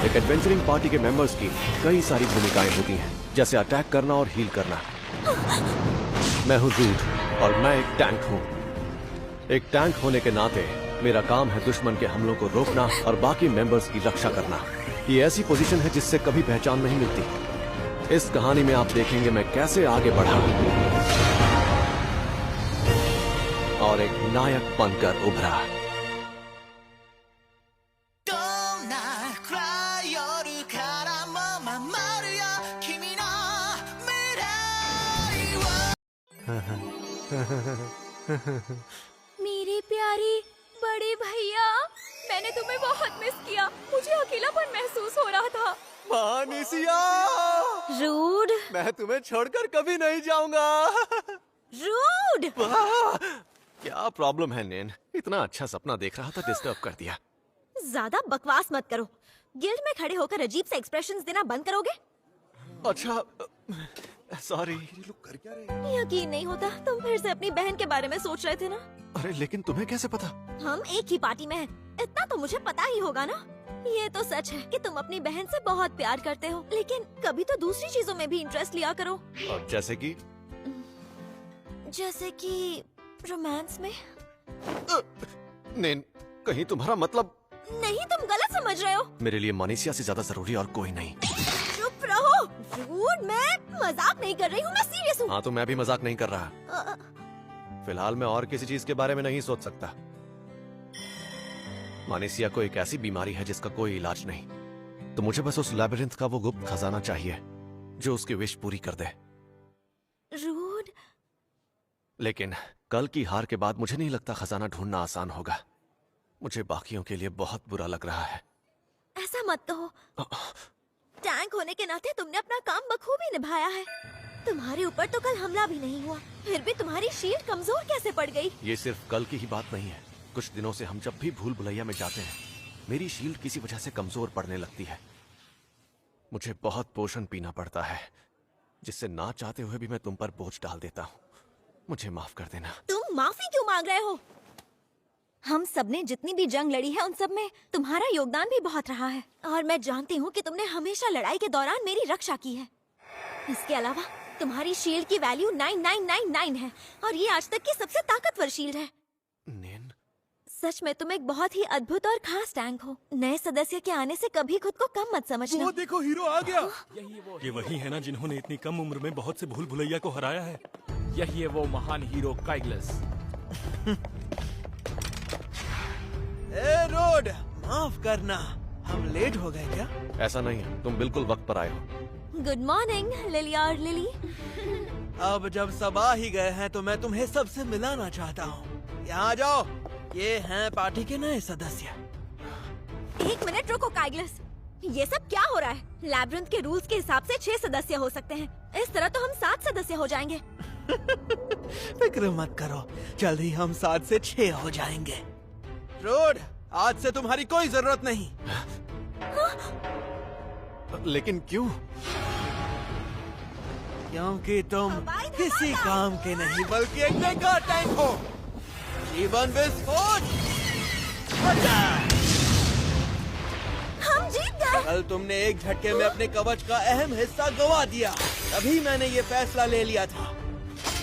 एक adventuring party के members की कई सारी भूमिकाएं होती हैं, जैसे अटैक करना और हील करना। मैं हूँ रूड और मैं एक टैंक हूँ। एक टैंक होने के नाते मेरा काम है दुश्मन के हमलों को रोकना और बाकी मेंबर्स की रक्षा करना। ये ऐसी पोजीशन है जिससे कभी पहचान नहीं मिलती। इस कहानी में आप देखेंगे मैं कैसे आगे बढ़ा और एक नायक बनकर उभरा। मेरे प्यारे बड़े भैया, मैंने तुम्हें बहुत मिस किया। मुझे अकेलापन महसूस हो रहा था। मानिसिया, रूड, मैं तुम्हें छोड़कर कभी नहीं जाऊंगा। रूड। क्या प्रॉब्लम है नैन? इतना अच्छा सपना देख रहा था, डिस्टर्ब कर दिया। ज्यादा बकवास मत करो। गिल्ड में खड़े होकर अजीब से एक्सप्रेशंस देना बंद करोगे? अच्छा, सॉरी। कर क्या रहे? यकीन नहीं होता तुम फिर से अपनी बहन के बारे में सोच रहे थे ना। अरे लेकिन तुम्हें कैसे पता? हम एक ही पार्टी में हैं, इतना तो मुझे पता ही होगा ना। ये तो सच है कि तुम अपनी बहन से बहुत प्यार करते हो, लेकिन कभी तो दूसरी चीजों में भी इंटरेस्ट लिया करो। और जैसे कि रोमांस में। नैन, कहीं तुम्हारा मतलब? नहीं, तुम गलत समझ रहे हो। मेरे लिए मानिसिया से ज्यादा जरूरी और कोई नहीं। चुप रहो रूड, मैं मजाक नहीं कर रही हूँ, मैं सीरियस हूँ। हाँ तो मैं भी मजाक नहीं कर रहा। फिलहाल मैं और किसी चीज के बारे में नहीं सोच सकता। मानिसिया को एक ऐसी बीमारी है जिसका कोई इलाज नहीं, तो मुझे बस उस लैबिरिंथ का वो गुप्त खजाना चाहिए जो उसकी विश पूरी कर दे। रूड, लेकिन कल की हार के बाद मुझे नहीं लगता खजाना ढूंढना आसान होगा। मुझे बाकियों के लिए बहुत बुरा लग रहा है। ऐसा मत कहो। टैंक होने के नाते तुमने अपना काम बखूबी निभाया है। तुम्हारे ऊपर तो कल हमला भी नहीं हुआ, फिर भी तुम्हारी शील्ड कमजोर कैसे पड़ गई? ये सिर्फ कल की ही बात नहीं है। कुछ दिनों से हम जब भी भूल भुलैया में जाते हैं, मेरी शील्ड किसी वजह से कमजोर पड़ने लगती है। मुझे बहुत पोषण पीना पड़ता है, जिससे ना चाहते हुए भी मैं तुम पर बोझ डाल देता हूँ। मुझे माफ कर देना। तुम माफी क्यों मांग रहे हो? हम सबने जितनी भी जंग लड़ी है उन सब में तुम्हारा योगदान भी बहुत रहा है, और मैं जानती हूँ कि तुमने हमेशा लड़ाई के दौरान मेरी रक्षा की है। इसके अलावा तुम्हारी शील्ड की वैल्यू 9999 है, और ये आज तक की सबसे ताकतवर शील्ड है। नैन, सच में तुम एक बहुत ही अद्भुत और खास टैंक हो। नए सदस्य के आने से कभी खुद को कम मत समझना। वो देखो, हीरो आ गया। ये वही है ना जिन्होंने इतनी कम उम्र में बहुत से भूल भुलैया को हराया है। यही है वो महान हीरो काइग्लस। ए रोड, माफ करना, हम लेट हो गए क्या? ऐसा नहीं है, तुम बिल्कुल वक्त पर आए हो। गुड मॉर्निंग लिली और लिली। अब जब सब आ ही गए हैं तो मैं तुम्हें सबसे मिलाना चाहता हूँ। यहाँ आ जाओ, ये हैं पार्टी के नए सदस्य। एक मिनट रुको काइग्लस, ये सब क्या हो रहा है? लैब्रिंथ के रूल्स के हिसाब से 6 सदस्य हो सकते हैं, इस तरह तो हम 7 सदस्य हो जाएंगे। फिक्र मत करो, जल्द ही हम 7 से 6 हो जाएंगे। रोड, आज से तुम्हारी कोई जरूरत नहीं। लेकिन क्यों? क्योंकि तुम किसी काम के नहीं बल्कि एक बेकार टैंक हो। जीवन विस्फोट। हम जीत गए। कल तुमने एक झटके में अपने कवच का अहम हिस्सा गवा दिया, तभी मैंने ये फैसला ले लिया था।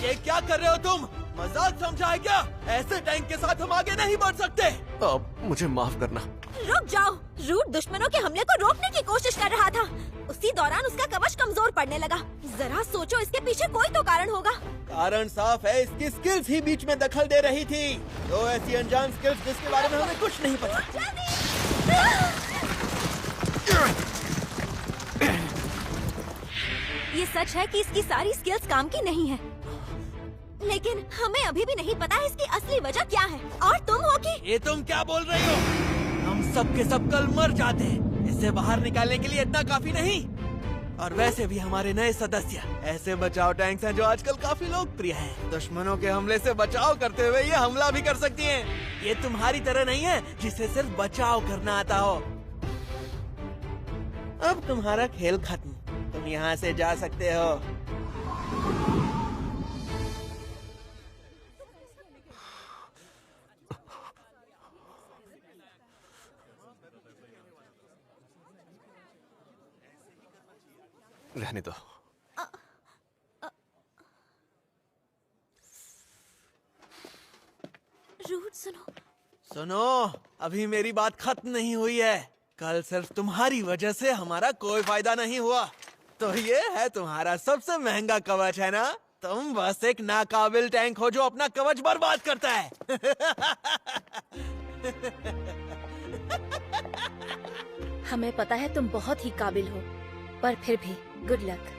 ये क्या कर रहे हो तुम? मजाक समझा है क्या? ऐसे टैंक के साथ हम आगे नहीं बढ़ सकते। अब मुझे माफ करना। रुक जाओ, रूट दुश्मनों के हमले को रोकने की कोशिश कर रहा था। उसी दौरान उसका कवच कमजोर पड़ने लगा। जरा सोचो, इसके पीछे कोई तो कारण होगा। कारण साफ है, इसकी स्किल्स ही बीच में दखल दे रही थी। दो ऐसी अनजान स्किल्स जिसके बारे में हमें कुछ नहीं पता। ये सच है कि इसकी सारी स्किल्स काम की नहीं है, लेकिन हमें अभी भी नहीं पता है इसकी असली वजह क्या है। और तुम हो कि ये तुम क्या बोल रही हो? हम सब के सब कल मर जाते। इससे बाहर निकालने के लिए इतना काफी नहीं। और वैसे भी हमारे नए सदस्य ऐसे बचाव टैंक्स हैं जो आजकल काफी लोकप्रिय हैं। दुश्मनों के हमले से बचाव करते हुए ये हमला भी कर सकती हैं। ये तुम्हारी तरह नहीं है जिसे सिर्फ बचाव करना आता हो। अब तुम्हारा खेल खत्म, तुम यहाँ से जा सकते हो। रहने दो। रूट सुनो। सुनो, अभी मेरी बात खत्म नहीं हुई है। कल सिर्फ तुम्हारी वजह से हमारा कोई फायदा नहीं हुआ। तो ये है तुम्हारा सबसे महंगा कवच, है ना? तुम बस एक नाकाबिल टैंक हो जो अपना कवच बर्बाद करता है। हमें पता है तुम बहुत ही काबिल हो, पर फिर भी गुड लक।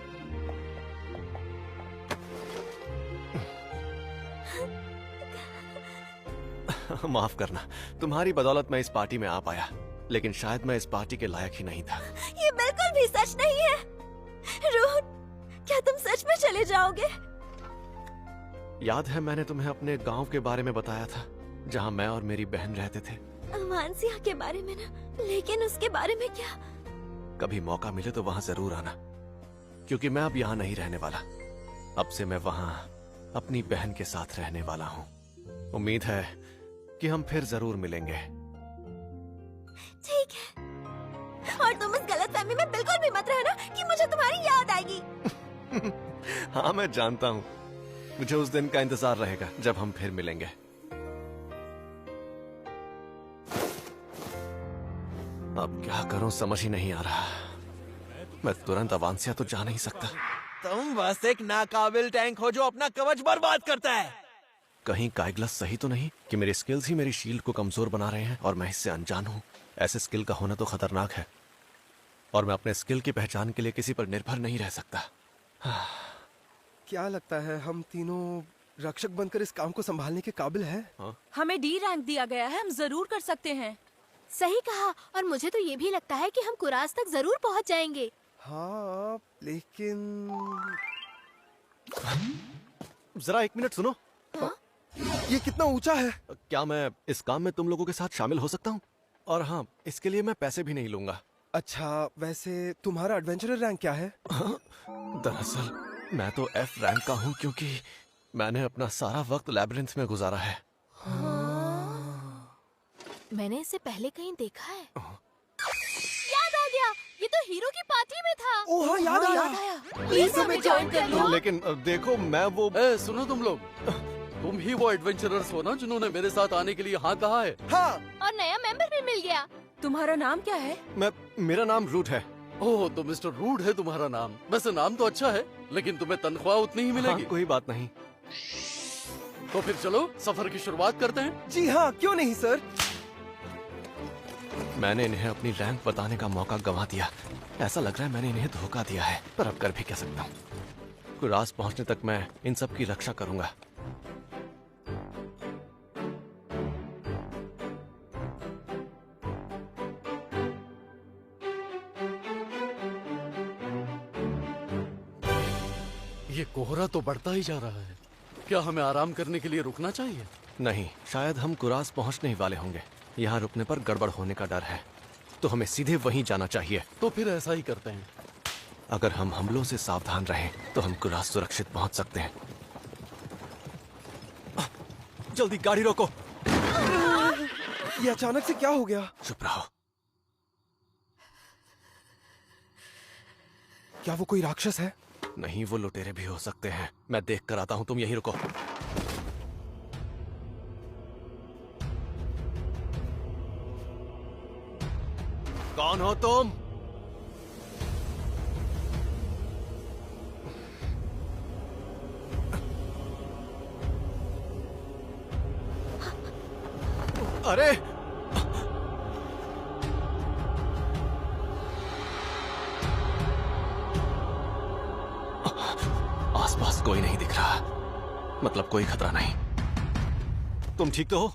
माफ करना, तुम्हारी बदौलत मैं इस पार्टी में आ पाया, लेकिन शायद मैं इस पार्टी के लायक ही नहीं था। ये बिल्कुल भी सच नहीं है। रूट, क्या तुम सच में चले जाओगे? याद है मैंने तुम्हें अपने गांव के बारे में बताया था, जहां मैं और मेरी बहन रहते थे। मानसिया के बारे में ना, लेकिन उसके बारे में क्या? कभी मौका मिले तो वहां जरूर आना, क्योंकि मैं अब यहाँ नहीं रहने वाला। अब से मैं वहाँ अपनी बहन के साथ रहने वाला हूँ। उम्मीद है कि हम फिर जरूर मिलेंगे। ठीक है, और तुम इस गलतफहमी में बिल्कुल भी मत रहना कि मुझे तुम्हारी याद आएगी। हाँ, मैं जानता हूँ। मुझे उस दिन का इंतजार रहेगा जब हम फिर मिलेंगे। अब क्या करूं समझ ही नहीं आ रहा। मैं तुरंत अवांसिया तो जा नहीं सकता। तुम बस एक नाकाबिल टैंक हो जो अपना कवच बर्बाद करता है। कहीं काइग्लस सही तो नहीं कि मेरे स्किल्स ही मेरी शील्ड को कमजोर बना रहे हैं और मैं इससे अनजान हूँ। ऐसे स्किल का होना तो खतरनाक है, और मैं अपने स्किल की पहचान के लिए किसी पर निर्भर नहीं रह सकता। क्या लगता है हम तीनों रक्षक बनकर इस काम को संभालने के काबिल हैं? हमें डी रैंक दिया गया है, हम जरूर कर सकते हैं। सही कहा, और मुझे तो ये भी लगता है कि हम कुरास तक जरूर पहुंच जाएंगे। हाँ, लेकिन जरा एक मिनट सुनो। ये कितना ऊंचा है? क्या मैं इस काम में तुम लोगों के साथ शामिल हो सकता हूँ? और हाँ, इसके लिए मैं पैसे भी नहीं लूंगा। अच्छा, वैसे तुम्हारा एडवेंचरर रैंक क्या है? दरअसल मैं तो F रैंक का हूँ, क्योंकि मैंने अपना सारा वक्त लैबिरिंथ में गुजारा है। मैंने इसे पहले कहीं देखा है। याद आ गया, ये तो हीरो की पार्टी में था। ओह हाँ, याद आया। प्लीज हमें ज्वाइन कर लो। लेकिन देखो, मैं वो सुनो तुम लोग, तुम ही वो एडवेंचरर्स हो ना जिन्होंने मेरे साथ आने के लिए हाँ कहा है? हाँ। और नया मेंबर भी मिल गया। तुम्हारा नाम क्या है? मेरा नाम रूट है। ओह, तो मिस्टर रूड है तुम्हारा नाम। वैसे नाम तो अच्छा है, लेकिन तुम्हें तनख्वाह उतनी ही मिलेगी। हाँ, कोई बात नहीं। तो फिर चलो सफर की शुरुआत करते हैं। जी हाँ, क्यों नहीं सर। मैंने इन्हें अपनी रैंक बताने का मौका गंवा दिया। ऐसा लग रहा है मैंने इन्हें धोखा दिया है, पर अब कर भी क्या सकता हूँ। कुरास पहुंचने तक मैं इन सब की रक्षा करूंगा। ये कोहरा तो बढ़ता ही जा रहा है। क्या हमें आराम करने के लिए रुकना चाहिए? नहीं, शायद हम कुरास पहुंचने ही वाले होंगे। यहाँ रुकने पर गड़बड़ होने का डर है, तो हमें सीधे वहीं जाना चाहिए। तो फिर ऐसा ही करते हैं। अगर हम हमलों से सावधान रहें तो हम कुरास सुरक्षित पहुंच सकते हैं। जल्दी गाड़ी रोको। ये अचानक से क्या हो गया? चुप रहो। क्या वो कोई राक्षस है? नहीं, वो लुटेरे भी हो सकते हैं। मैं देख कर आता हूं, तुम यहीं रुको। कौन हो तुम? अरे आसपास कोई नहीं दिख रहा, मतलब कोई खतरा नहीं। तुम ठीक तो हो?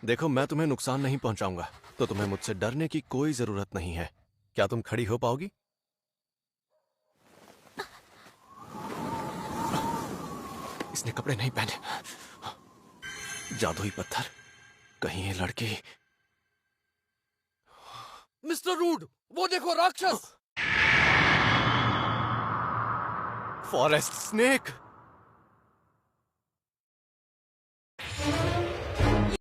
देखो, मैं तुम्हें नुकसान नहीं पहुंचाऊंगा, तो तुम्हें मुझसे डरने की कोई जरूरत नहीं है। क्या तुम खड़ी हो पाओगी? इसने कपड़े नहीं पहने। जादुई पत्थर, कहीं ये लड़की। मिस्टर रूड, वो देखो राक्षस। Forest snake.